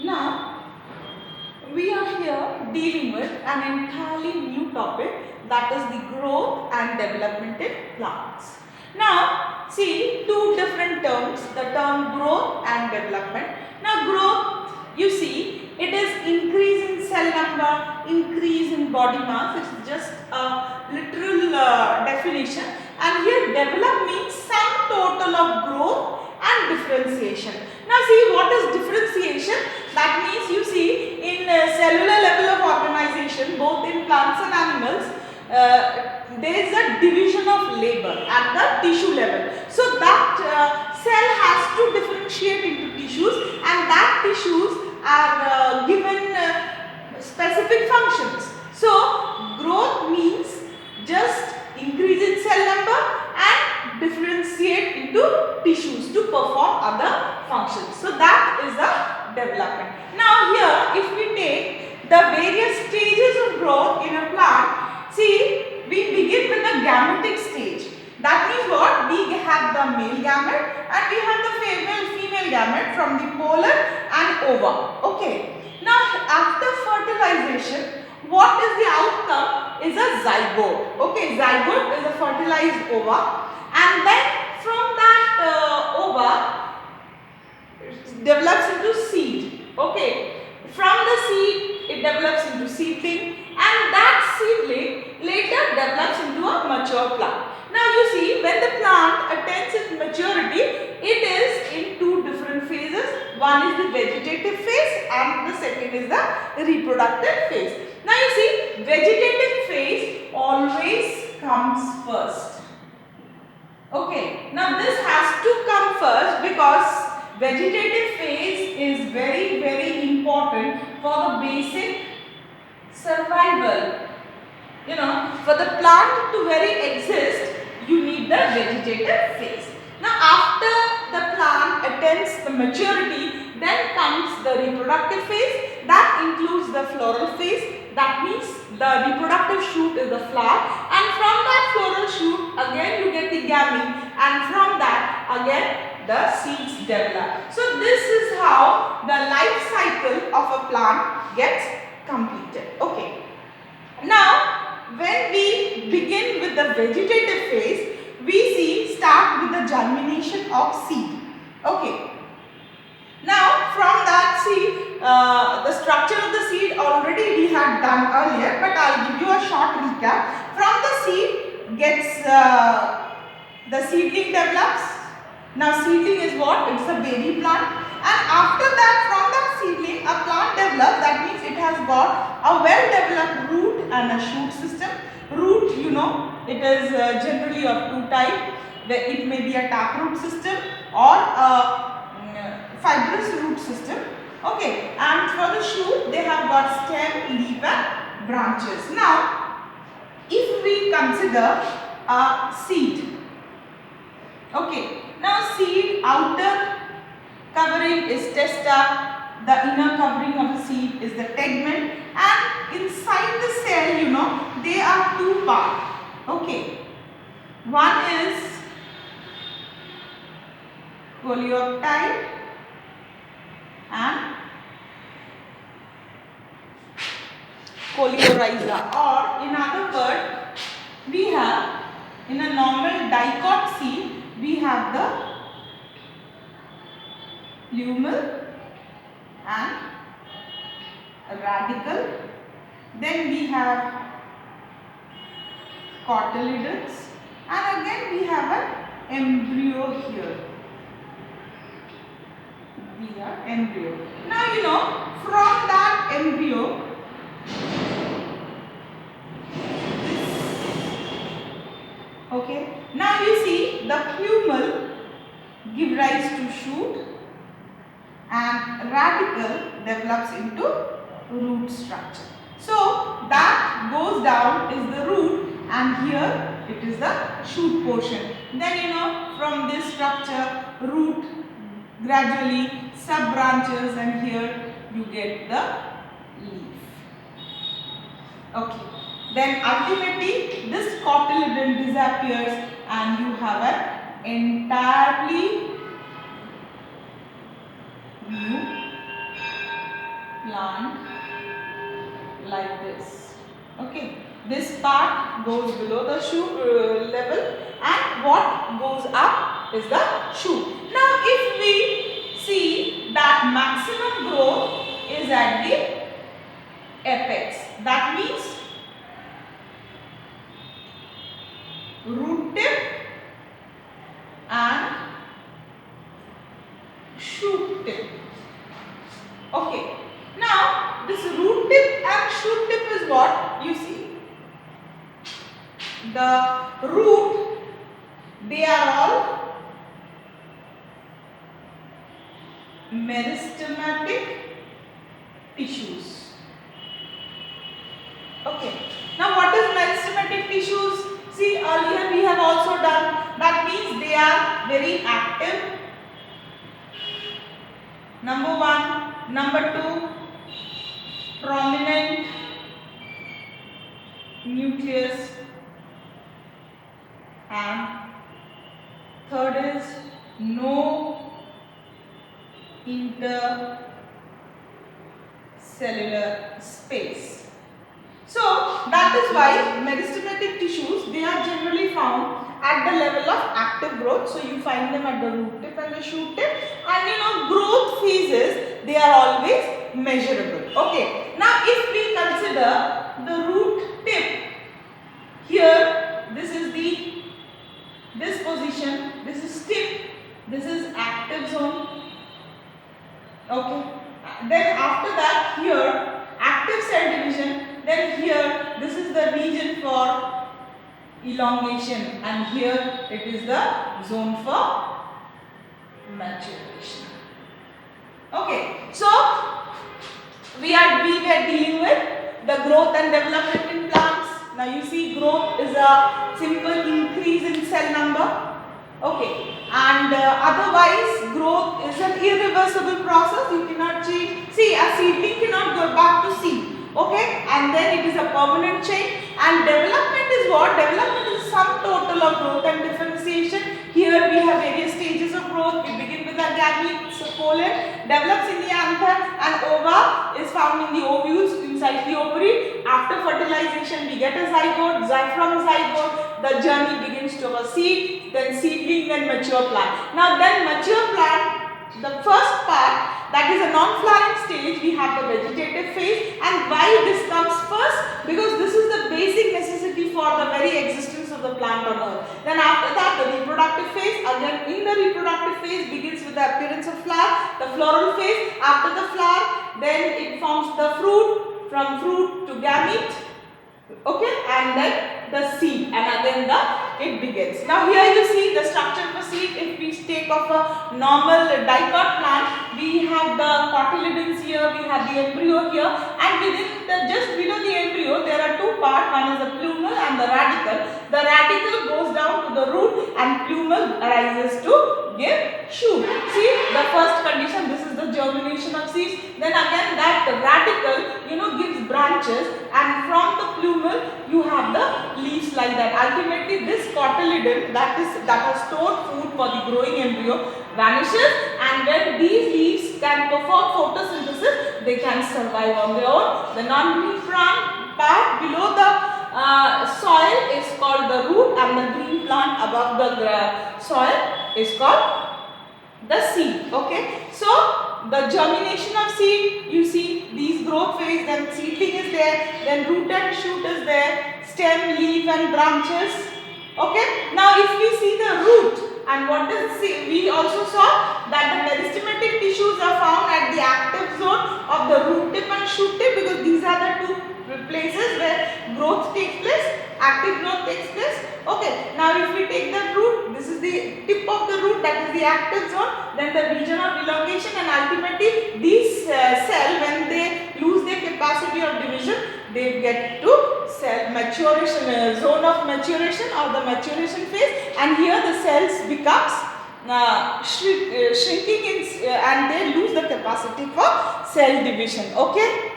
Now, we are here dealing with an entirely new topic, that is the growth and development in plants. Now, see two different terms, the term growth and development. Now, growth, you see, it is increase in cell number, increase in body mass. It's just a literal definition. And here develop means sum total of growth and differentiation. Now see, what is differentiation? That means you see in cellular level of organization, both in plants and animals, there is a division of labor at the tissue level. So that cell has to differentiate into tissues, and that tissues are given specific functions. So growth means just increase in cell number and differentiate into tissues to perform other functions. So that is the development. Now here, if we take the various stages of growth in a plant, see, we begin with the gametic stage. That means what? We have the male gamete and we have the female gamete from the pollen and ova. Okay. Now after fertilization, what is the outcome is a zygote. Okay, zygote is a fertilized ova, and then from that ova it develops into seed. Okay, from the seed it develops into seedling, and that seedling later develops into a mature plant. Now you see, when the plant attains its maturity, it is in two different phases. One is the vegetative phase and the second is the reproductive phase. Now you see, vegetative phase always comes first. Okay, now this has to come first because vegetative phase is very important for the basic survival. You know, for the plant to exist, you need the vegetative phase. Now after the plant attains the maturity, then comes the reproductive phase. That includes the floral phase. That means the reproductive shoot is the flower, and from that floral shoot again you get the gamete, and from that again the seeds develop. So this is how the life cycle of a plant gets completed. Okay. Now when we begin with the vegetative phase, we start with the germination of seed. Okay. Now from that seed, the structure of the seed already we had done earlier, but I'll give you a short recap. From the seed gets, the seedling develops. Now seedling is what? It's a baby plant, and after that, from that seedling a plant develops. That means it has got a well developed root and a shoot system. Root, you know, it is generally of two types. It may be a taproot system or a fibrous root system. Okay, and for the shoot they have got stem, leaf and branches. Now if we consider a seed, okay, now seed outer covering is testa, the inner covering of the seed is the tegment, and inside the cell, you know, there are two parts. Okay, one is coleoptile and coleorhiza, or in other words, we have in a normal dicot seed we have the lumen and radicle, then we have cotyledons, and again we have an embryo here. Embryo. Now you know, from that embryo, okay, now you see the plumule give rise to shoot and radicle develops into root structure. So that goes down is the root, and here it is the shoot portion. Then you know, from this structure root gradually sub branches, and here you get the leaf. Okay, then ultimately this cotyledon disappears and you have an entirely new plant like this. Okay, this part goes below the shoot level, and what goes up is the shoot. Now if we see that maximum growth is at the apex, that means root tip and shoot tip. Okay, now this root tip and shoot tip is what you see. The root, they are all meristematic tissues. Okay, now what is meristematic tissues? See, earlier we have also done, that means they are very active. Number one. Number two, prominent nucleus, and third is no intercellular space. So that is why meristematic tissues, they are generally found at the level of active growth. So you find them at the root tip and the shoot tip, and growth phases, they are always measurable. Okay, now if we consider the root tip, here this is this position, this is tip, this is active zone. Okay, then after that here active cell division, then here this is the region for elongation, and here it is the zone for maturation. Okay, so we were dealing with the growth and development in plants. Now you see, growth is a simple increase in cell number. Okay, and otherwise growth is an irreversible process. You cannot change. See, a seedling cannot go back to seed. Okay, and then it is a permanent change. And development is what? Development is sum total of growth and differentiation. Here we have various stages of growth. We begin with the gametes, pollen develops in the anther, and ova is found in the ovules inside the ovary. After fertilization we get a zygote. From zygote the journey begins to a seed, then seedling, then mature plant. Now then mature plant, the first part, that is a non-flowering stage, we have the vegetative phase. And why this comes first? Because this is the basic necessity for the very existence of the plant on earth. Then after that the reproductive phase, again in the reproductive phase begins with the appearance of flower, the floral phase. After the flower, then it forms the fruit, from fruit to gamete. Okay, and then the seed, and again it begins. Now here you see the structure of a seed. If we take of a normal dicot plant, we have the cotyledons here, we have the embryo here, and within just below the embryo there are two parts. One is the plumule and the radicle. The radicle goes down to the root, and plumule arises to give shoot. See, the first condition, this is the germination of seeds. Then again that radicle gives branches, and from the plumule you have the leaves like that. Ultimately this cotyledon that has stored food for the growing embryo vanishes, and when these leaves can perform photosynthesis, they can survive on their own. The non-green part below the soil is called the root, and the green plant above the soil is called the seed. Okay, so the germination of seed, you see these growth phase, then seedling is there, then root and shoot is there, stem, leaf and branches. Okay, now if we see the root, and what does we also saw that the meristematic tissues are found at the active zone of the root tip and shoot tip, because these are the two places where growth takes place, active growth takes place. Okay, now if we take the root, this is the tip of the root, that is the active zone, then the region of elongation, and ultimately these cells, when they lose their capacity of division, they get to cell maturation, zone of maturation or the maturation phase, and here the cells becomes shrinking and they lose the capacity for cell division. Okay.